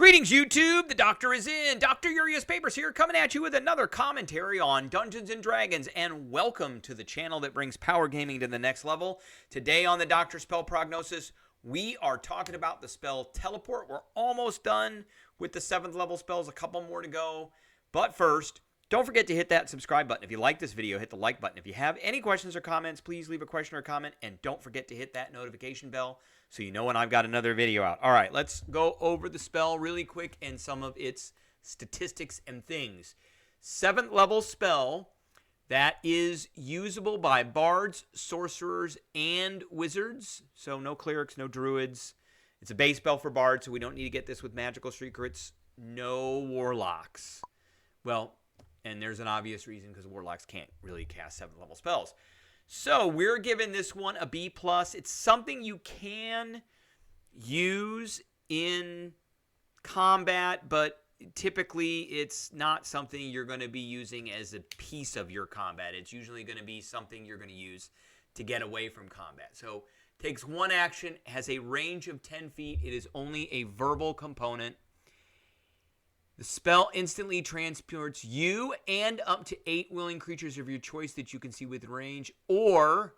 Greetings, YouTube. The doctor is in. Dr. Urias Papers here, coming at you with another commentary on Dungeons & Dragons, and welcome to the channel that brings power gaming to the next level. Today on the Doctor Spell Prognosis, we are talking about the spell Teleport. We're almost done with the 7th level spells, a couple more to go. But first, don't forget to hit that subscribe button. If you like this video, hit the like button. If you have any questions or comments, please leave a question or comment, and don't forget to hit that notification bell so you know when I've got another video out. All right, let's go over the spell really quick and some of its statistics and things. 7th level spell that is usable by bards, sorcerers, and wizards. So no clerics, no druids. It's a base spell for bards, so we don't need to get this with magical secrets. No warlocks. Well, and there's an obvious reason, because warlocks can't really cast 7th level spells. So we're giving this one a B+. It's something you can use in combat, but typically it's not something you're going to be using as a piece of your combat. It's usually going to be something you're going to use to get away from combat. So takes one action, has a range of 10 feet. It is only a verbal component. The spell instantly transports you and up to 8 willing creatures of your choice that you can see within range, or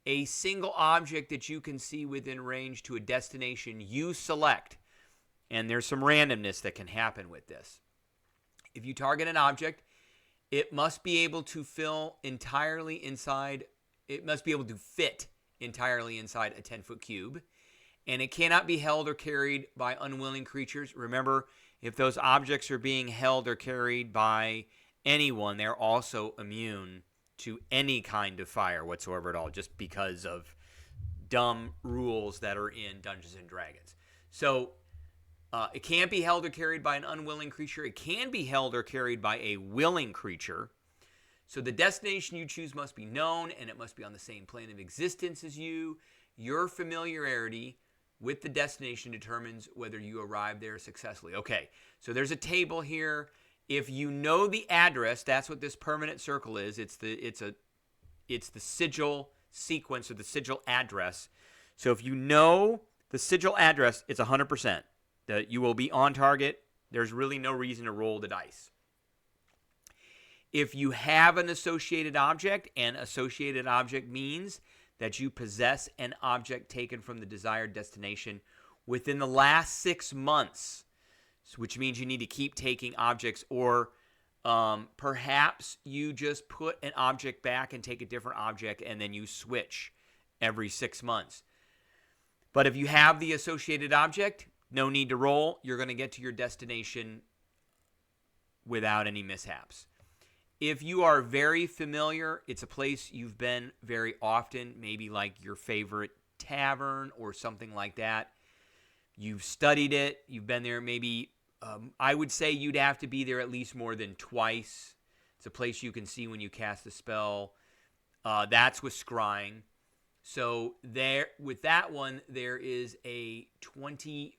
a single object that you can see within range to a destination you select. And there's some randomness that can happen with this. If you target an object, it must be able to fit entirely inside a 10-foot cube. And it cannot be held or carried by unwilling creatures. Remember, if those objects are being held or carried by anyone, they're also immune to any kind of fire whatsoever at all, just because of dumb rules that are in Dungeons & Dragons. So it can't be held or carried by an unwilling creature. It can be held or carried by a willing creature. So the destination you choose must be known, and it must be on the same plane of existence as you. Your familiarity with the destination determines whether you arrive there successfully. Okay, so there's a table here. If you know the address, that's what this permanent circle is. It's the sigil sequence, or the sigil address. So if you know the sigil address, it's 100%. That you will be on target. There's really no reason to roll the dice. If you have an associated object, and associated object means that you possess an object taken from the desired destination within the last 6 months, which means you need to keep taking objects, or perhaps you just put an object back and take a different object, and then you switch every 6 months. But if you have the associated object, no need to roll. You're going to get to your destination without any mishaps. If you are very familiar, it's a place you've been very often, maybe like your favorite tavern or something like that. You've studied it. You've been there maybe, I would say you'd have to be there at least more than twice. It's a place you can see when you cast the spell. That's with scrying. So there, with that one, there is a 24%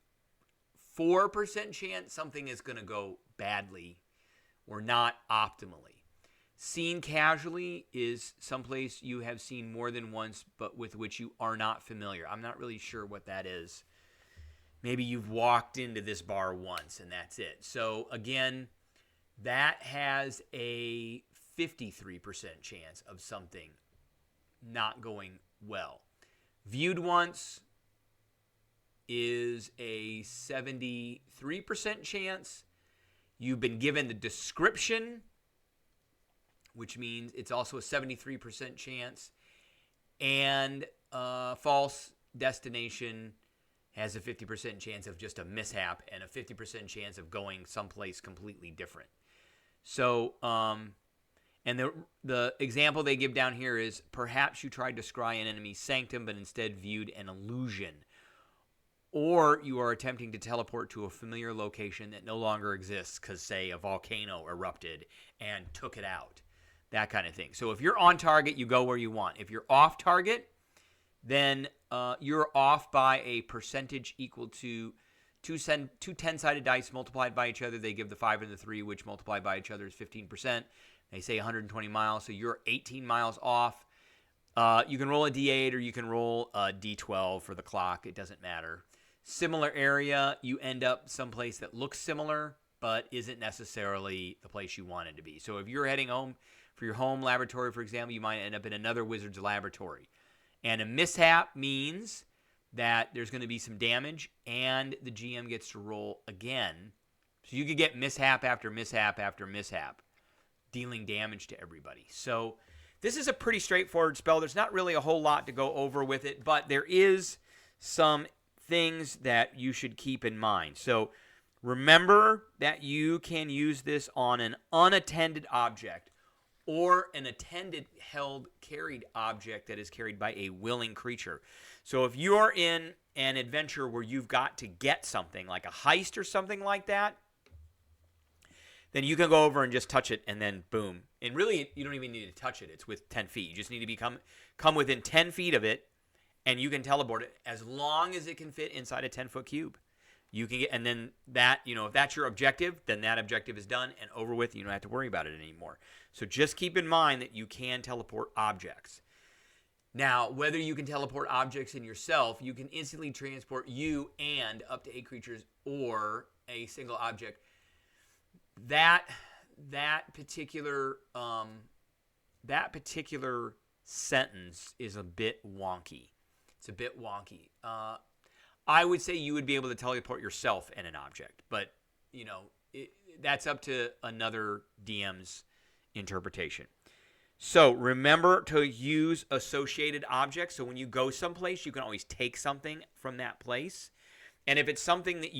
chance something is going to go badly or not optimally. Seen casually is someplace you have seen more than once, but with which you are not familiar. I'm not really sure what that is. Maybe you've walked into this bar once, and that's it. So, again, that has a 53% chance of something not going well. Viewed once is a 73% chance. You've been given the description, which means it's also a 73% chance. And false destination has a 50% chance of just a mishap, and a 50% chance of going someplace completely different. So, and the example they give down here is, perhaps you tried to scry an enemy's sanctum, but instead viewed an illusion. Or you are attempting to teleport to a familiar location that no longer exists because, say, a volcano erupted and took it out. That kind of thing. So if you're on target, you go where you want. If you're off target, then you're off by a percentage equal to two 10-sided dice multiplied by each other. They give the 5 and the 3, which multiplied by each other is 15%. They say 120 miles, so you're 18 miles off. You can roll a D8 or you can roll a D12 for the clock. It doesn't matter. similar area, you end up someplace that looks similar but isn't necessarily the place you wanted to be. So if you're heading home for your home laboratory, for example, you might end up in another wizard's laboratory. And a mishap means that there's going to be some damage and the GM gets to roll again. So you could get mishap after mishap after mishap, dealing damage to everybody. So this is a pretty straightforward spell. There's not really a whole lot to go over with it, but there is some things that you should keep in mind. So remember that you can use this on an unattended object or an attended, held, carried object that is carried by a willing creature. So if you're in an adventure where you've got to get something, like a heist or something like that, then you can go over and just touch it, and then boom. And really, you don't even need to touch it. It's with 10 feet. You just need to come within 10 feet of it, and you can teleport it as long as it can fit inside a 10-foot cube. You can get, and then that, if that's your objective, then that objective is done and over with. You don't have to worry about it anymore. So just keep in mind that you can teleport objects. Now, whether you can teleport objects in yourself, you can instantly transport you and up to 8 creatures or a single object. That particular sentence is a bit wonky. It's a bit wonky. I would say you would be able to teleport yourself and an object, but that's up to another DM's interpretation. So remember to use associated objects. So when you go someplace, you can always take something from that place. And if it's something that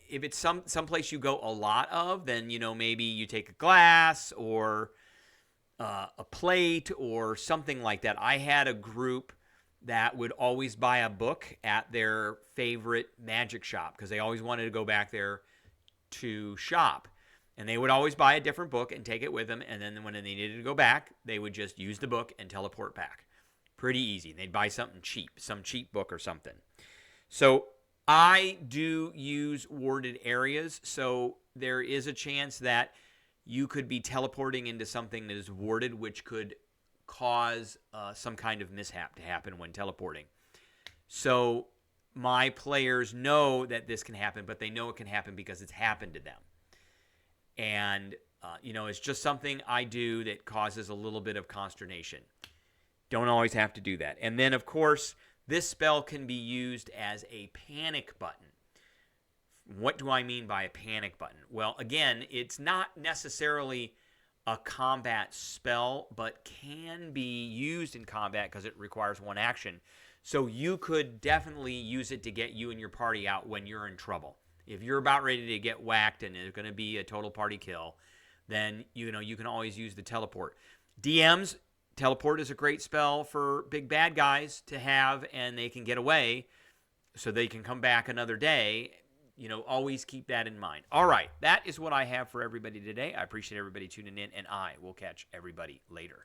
if it's someplace you go a lot of, then maybe you take a glass or a plate or something like that. I had a group that would always buy a book at their favorite magic shop because they always wanted to go back there to shop. And they would always buy a different book and take it with them. And then when they needed to go back, they would just use the book and teleport back. Pretty easy. They'd buy something cheap, some cheap book or something. So I do use warded areas. So there is a chance that you could be teleporting into something that is warded, which could cause some kind of mishap to happen when teleporting. So my players know that this can happen, but they know it can happen because it's happened to them. And, it's just something I do that causes a little bit of consternation. Don't always have to do that. And then, of course, this spell can be used as a panic button. What do I mean by a panic button? Well, again, it's not necessarily a combat spell, but can be used in combat because it requires one action. So you could definitely use it to get you and your party out when you're in trouble. If you're about ready to get whacked and it's going to be a total party kill, then you can always use the teleport. DMs, teleport is a great spell for big bad guys to have, and they can get away so they can come back another day. Always keep that in mind. All right, that is what I have for everybody today. I appreciate everybody tuning in, and I will catch everybody later.